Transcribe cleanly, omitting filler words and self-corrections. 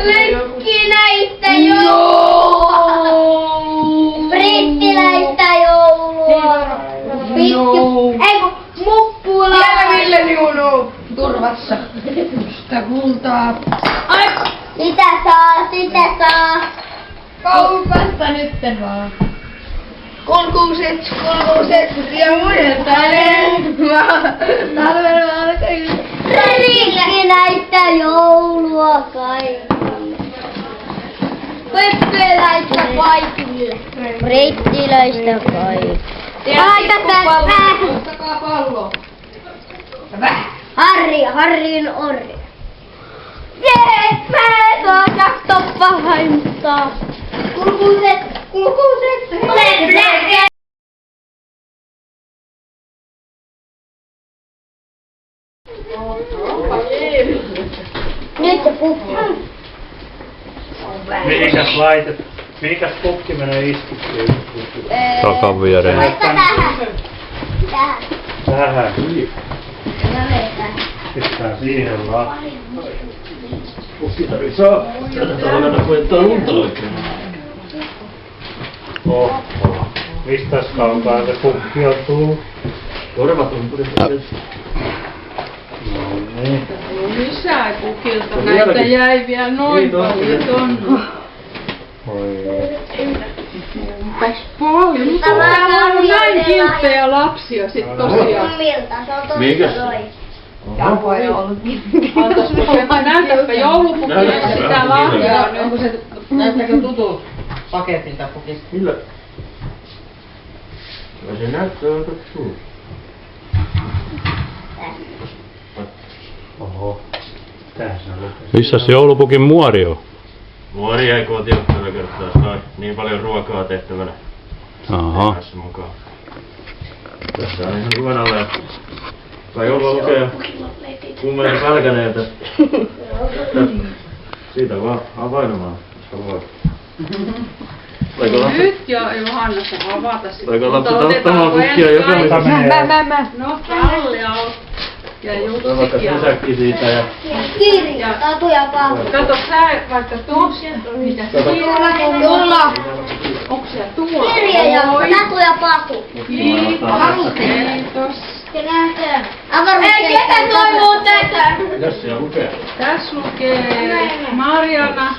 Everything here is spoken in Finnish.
Mökkiläistä joulua! Brittiläistä joulua! Eiku, muppulaa! Siellä Ville Niunu turvassa. Sitä kultaa. Ai! Sitä saa! Kaupasta nytten vaan. Kulkuset ja muistaen. Talven valkoiset. Brittiläistä joulua kaikille! Mökkiläistä kaikille! Brittiläistä kaikille! Laita päähän! Ottakaa pallo. Harri on orri. Jee, mä saan katsoa pahainta. Kulkuset. Nyt se puhuu. Mikäs pukki menee istuksiin? Takavyöreen. Laita tähän. Tähän. Tähän. Pistää siihen vaan. Pukki tarvitsee. Tätä talvena koettaa lunta oikein. Oho. Mistäs kaukaa se pukki on tullut? Korvat on pudettu. No niin. Lisää kukilta. Näitä jäi vielä noin paljon tonne. Oi. Paljon. Mutta täällä on ollut näin kilttejä lapsia sit tosiaan. Kummilta, se on Mikäs? tosta noin. Jauhoa ei ollut. Näytäpä joulupukkia ja sitä lahjaa. Onko se, näyttääkö tutu paketilta pukista? Millä? No se näyttää aika suuri. Oho. Tässä on lukee. Missäs joulupukin muori on? Muori jäi kotiin tällä kertaa. Noin niin paljon ruokaa tehtävänä. Aha. Tässä mukaan. Tässä on ihan kuvan alle. Kai joulua lukee kummenen pälkäneeltä. Siitä vaan avainomaan. Nyt jo Johanna saa avata sitä. Voiko lapset ottamaan kukkia jokaisen? No Kallia on. Ja Vaikka Jussikin. sisäkki siitä ja... Kirja, Tatu ja Paavo. Kato sä vaikka tuossa. Mitä se Tulla. onko siellä Tuula? Kirja ja Tatu ja Paku. Kiitos. Ei, ketä toivoo tätä? Mitäs siellä lukee? Tässä lukee Mariana